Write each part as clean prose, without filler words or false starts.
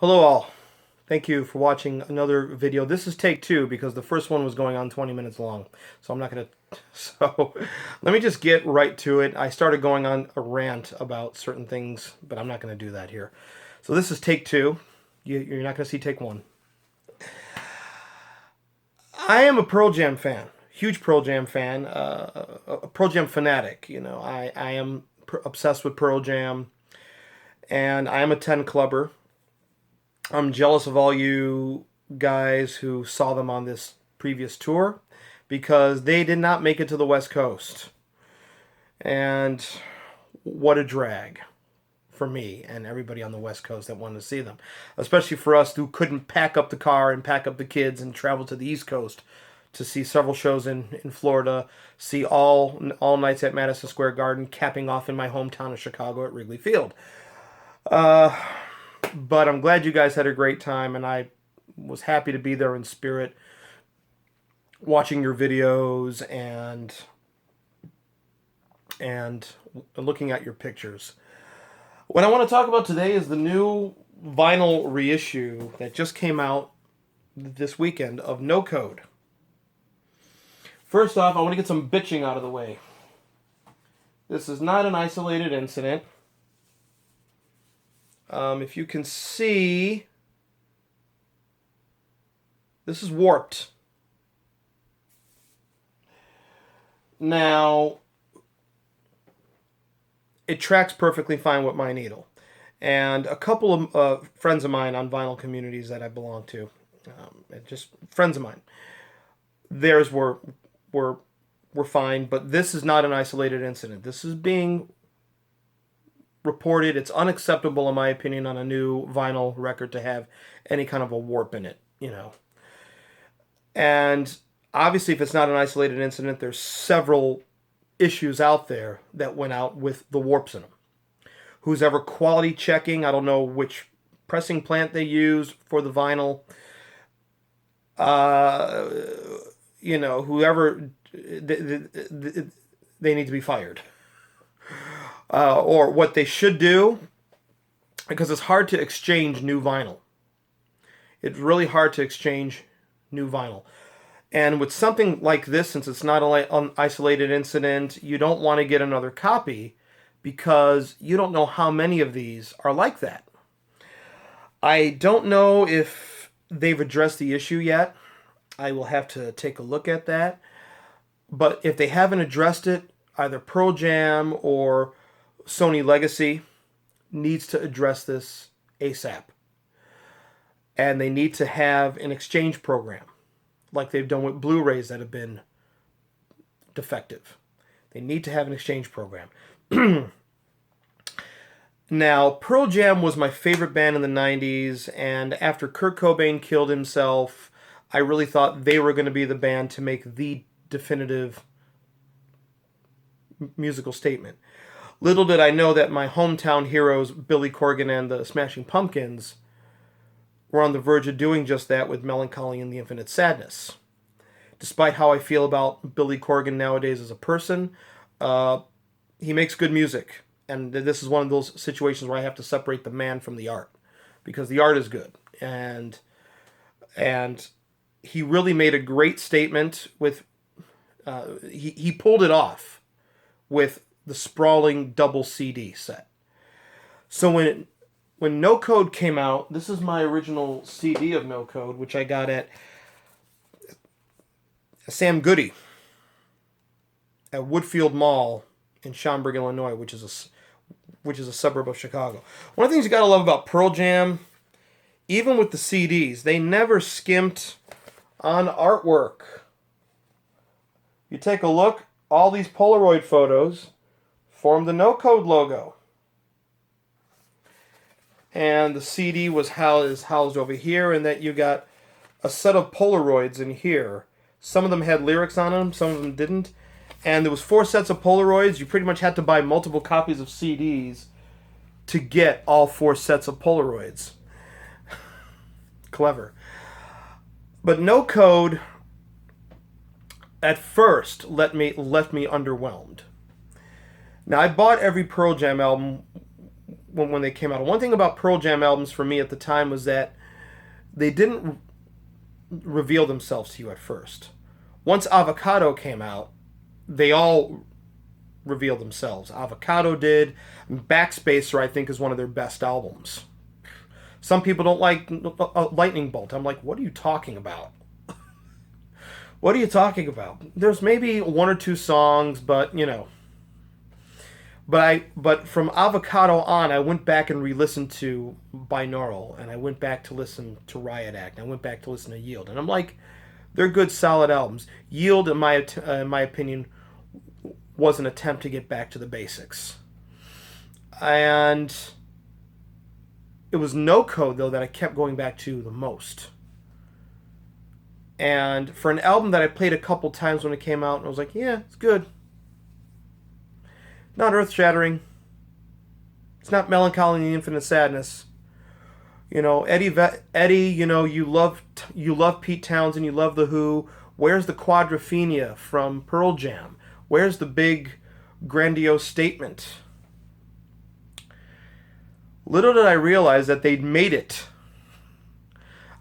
Hello all. Thank you for watching another video. This is take two because the first one was going on 20 minutes long. So I'm not going to... So let me just get right to it. I started going on a rant about certain things, but I'm not going to do that here. So this is take two. You're not going to see take one. I am a Pearl Jam fan. Huge Pearl Jam fan. A Pearl Jam fanatic. You know, I am obsessed with Pearl Jam. And I am a 10 clubber. I'm jealous of all you guys who saw them on this previous tour because they did not make it to the West Coast. And what a drag for me and everybody on the West Coast that wanted to see them. Especially for us who couldn't pack up the car and pack up the kids and travel to the East Coast to see several shows in Florida, see all nights at Madison Square Garden, capping off in my hometown of Chicago at Wrigley Field. But I'm glad you guys had a great time, and I was happy to be there in spirit, watching your videos and looking at your pictures. What I want to talk about today is the new vinyl reissue that just came out this weekend of No Code. First off, I want to get some bitching out of the way. This is not an isolated incident. If you can see, this is warped. Now, it tracks perfectly fine with my needle. And a couple of friends of mine on vinyl communities that I belong to, just friends of mine, theirs were fine, but this is not an isolated incident. This is being reported. It's unacceptable, in my opinion, on a new vinyl record to have any kind of a warp in it, you know. And obviously, if it's not an isolated incident, there's several issues out there that went out with the warps in them. Who's ever quality checking, I don't know which pressing plant they used for the vinyl. You know, whoever, they need to be fired. Or what they should do, because it's hard to exchange new vinyl. It's really hard to exchange new vinyl. And with something like this, since it's not an isolated incident, you don't want to get another copy because you don't know how many of these are like that. I don't know if they've addressed the issue yet. I will have to take a look at that. But if they haven't addressed it, either Pearl Jam or Sony Legacy needs to address this ASAP. And they need to have an exchange program like they've done with Blu-rays that have been defective. They need to have an exchange program. Now, Pearl Jam was my favorite band in the 90s, and after Kurt Cobain killed himself, I really thought they were going to be the band to make the definitive musical statement. Little did I know that my hometown heroes, Billy Corgan and the Smashing Pumpkins, were on the verge of doing just that with Melancholy and the Infinite Sadness. Despite how I feel about Billy Corgan nowadays as a person, he makes good music. And this is one of those situations where I have to separate the man from the art. Because the art is good. And he really made a great statement with... he pulled it off with the sprawling double CD set. So when No Code came out, this is my original CD of No Code, which I got at Sam Goody at Woodfield Mall in Schaumburg, Illinois, which is a suburb of Chicago. One of the things you gotta love about Pearl Jam, even with the CDs, they never skimped on artwork. You take a look, all these Polaroid photos form the No Code logo. And the CD is housed over here, and that you got a set of Polaroids in here. Some of them had lyrics on them, some of them didn't. And there was 4 sets of Polaroids. You pretty much had to buy multiple copies of CDs to get all 4 sets of Polaroids. Clever. But No Code at first left me underwhelmed. Now, I bought every Pearl Jam album when they came out. One thing about Pearl Jam albums for me at the time was that they didn't reveal themselves to you at first. Once Avocado came out, they all revealed themselves. Avocado did. Backspacer, I think, is one of their best albums. Some people don't like Lightning Bolt. I'm like, what are you talking about? What are you talking about? There's maybe one or two songs, but you know. But from Avocado on, I went back and re-listened to Binaural, and I went back to listen to Riot Act, and I went back to listen to Yield, and I'm like, they're good, solid albums. Yield, in my opinion, was an attempt to get back to the basics, and it was No Code though that I kept going back to the most. And for an album that I played a couple times when it came out, and I was like, yeah, it's good. Not earth-shattering. It's not Melancholy and the Infinite Sadness. You know, Eddie. You know, you love Pete Townsend. You love The Who. Where's the Quadrophenia from Pearl Jam? Where's the big, grandiose statement? Little did I realize that they'd made it.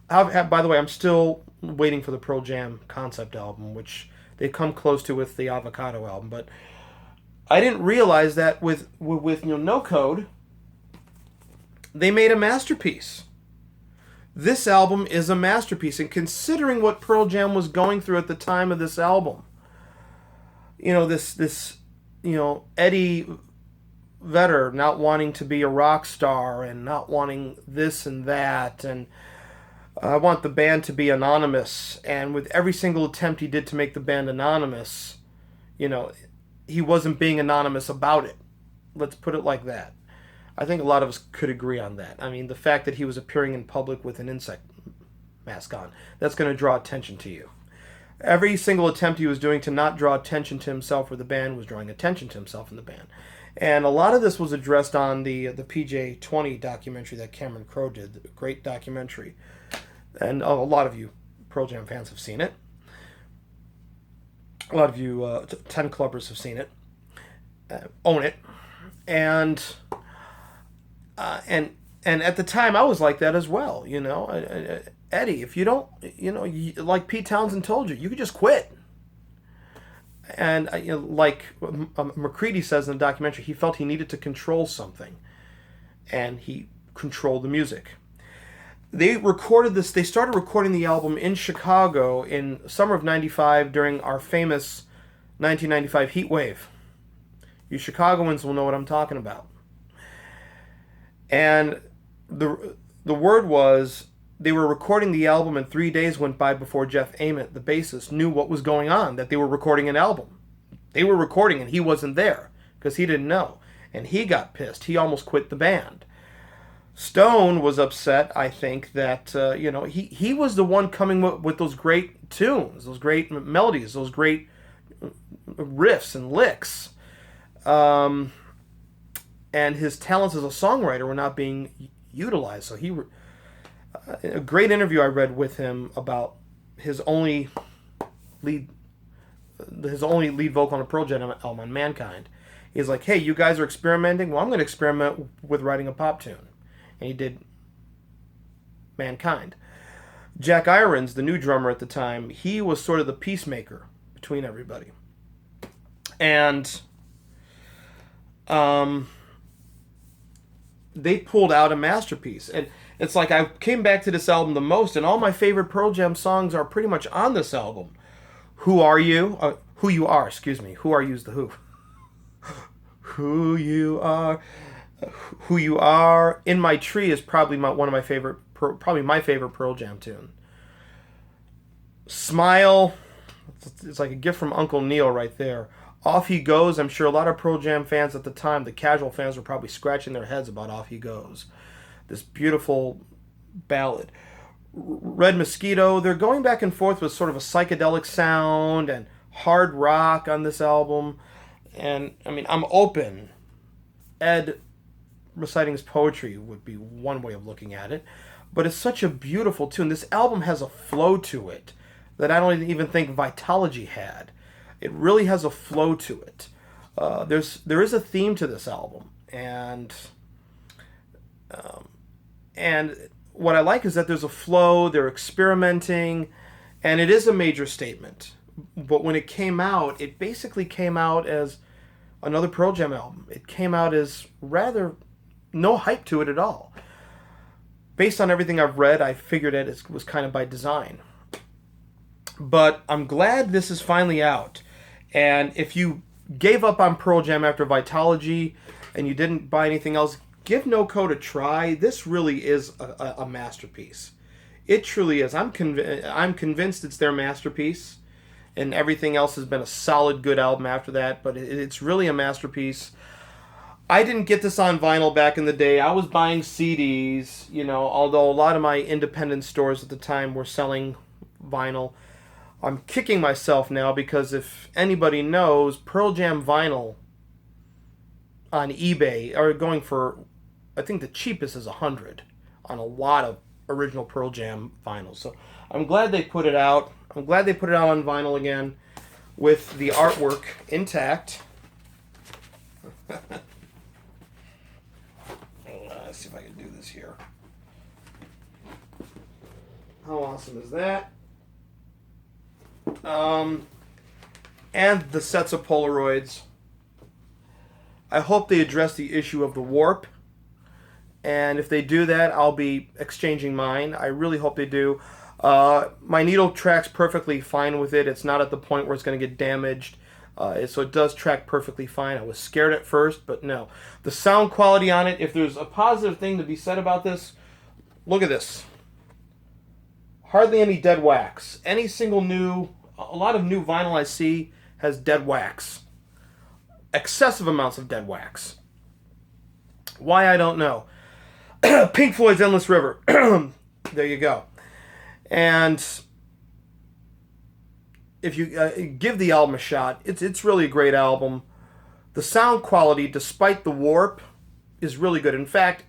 By the way, I'm still waiting for the Pearl Jam concept album, which they come close to with the Avocado album, but I didn't realize that with No Code, they made a masterpiece. This album is a masterpiece, and considering what Pearl Jam was going through at the time of this album, you know, this Eddie Vedder not wanting to be a rock star and not wanting this and that, and I want the band to be anonymous, and with every single attempt he did to make the band anonymous, you know, he wasn't being anonymous about it. Let's put it like that. I think a lot of us could agree on that. I mean, the fact that he was appearing in public with an insect mask on, that's going to draw attention to you. Every single attempt he was doing to not draw attention to himself or the band was drawing attention to himself and the band. And a lot of this was addressed on the PJ20 documentary that Cameron Crowe did, the great documentary. And a lot of you Pearl Jam fans have seen it. A lot of you 10 Clubbers have seen it, own it, and at the time I was like that as well. You know, Eddie, if you don't, you know, like Pete Townsend told you, you could just quit. And you know, like McCready says in the documentary, he felt he needed to control something, and he controlled the music. They recorded this. They started recording the album in Chicago in summer of '95 during our famous 1995 heat wave. You Chicagoans will know what I'm talking about. And the word was they were recording the album, and 3 days went by before Jeff Ament, the bassist, knew what was going on, that they were recording an album. They were recording, and he wasn't there because he didn't know. And he got pissed. He almost quit the band. Stone was upset, I think, that you know, he was the one coming with those great tunes, those great melodies, those great riffs and licks. And his talents as a songwriter were not being utilized. So a great interview I read with him about his only lead vocal on a Pearl Jam album, on Mankind. He's like, hey, you guys are experimenting? Well, I'm going to experiment with writing a pop tune. And he did Mankind. Jack Irons, the new drummer at the time, he was sort of the peacemaker between everybody. And they pulled out a masterpiece. And it's like I came back to this album the most, and all my favorite Pearl Jam songs are pretty much on this album. Who Are You? Who You Are, excuse me. Who Are You's the Who. Who You Are. Who You Are. In My Tree is probably my favorite Pearl Jam tune. Smile. It's like a gift from Uncle Neil right there. Off He Goes. I'm sure a lot of Pearl Jam fans at the time, the casual fans, were probably scratching their heads about Off He Goes. This beautiful ballad. Red Mosquito. They're going back and forth with sort of a psychedelic sound and hard rock on this album. And, I mean, I'm open. Ed reciting his poetry would be one way of looking at it. But it's such a beautiful tune. This album has a flow to it that I don't even think Vitology had. It really has a flow to it. There is a theme to this album. And And what I like is that there's a flow, they're experimenting, and it is a major statement. But when it came out, it basically came out as another Pearl Jam album. It came out as rather no hype to it at all. Based on everything I've read, I figured it was kind of by design. But I'm glad this is finally out. And if you gave up on Pearl Jam after Vitalogy and you didn't buy anything else, give No Code a try. This really is a masterpiece. It truly is. I'm convinced it's their masterpiece. And everything else has been a solid, good album after that. But it's really a masterpiece. I didn't get this on vinyl back in the day. I was buying CDs, although a lot of my independent stores at the time were selling vinyl. I'm kicking myself now because if anybody knows, Pearl Jam vinyl on eBay are going for, I think the cheapest is $100 on a lot of original Pearl Jam vinyl. So I'm glad they put it out. I'm glad they put it out on vinyl again with the artwork intact. Let's see if I can do this here. How awesome is that? And the sets of Polaroids. I hope they address the issue of the warp. And if they do that, I'll be exchanging mine. I really hope they do. My needle tracks perfectly fine with it. It's not at the point where it's going to get damaged. So it does track perfectly fine. I was scared at first, but no. The sound quality on it, if there's a positive thing to be said about this, look at this. Hardly any dead wax. A lot of new vinyl I see has dead wax. Excessive amounts of dead wax. Why, I don't know. Pink Floyd's Endless River. There you go. And if you give the album a shot, it's really a great album. The sound quality, despite the warp, is really good. In fact,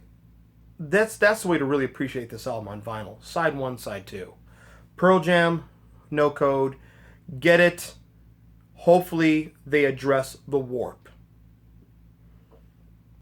that's the way to really appreciate this album on vinyl. Side 1, side 2. Pearl Jam, No Code. Get it. Hopefully they address the warp.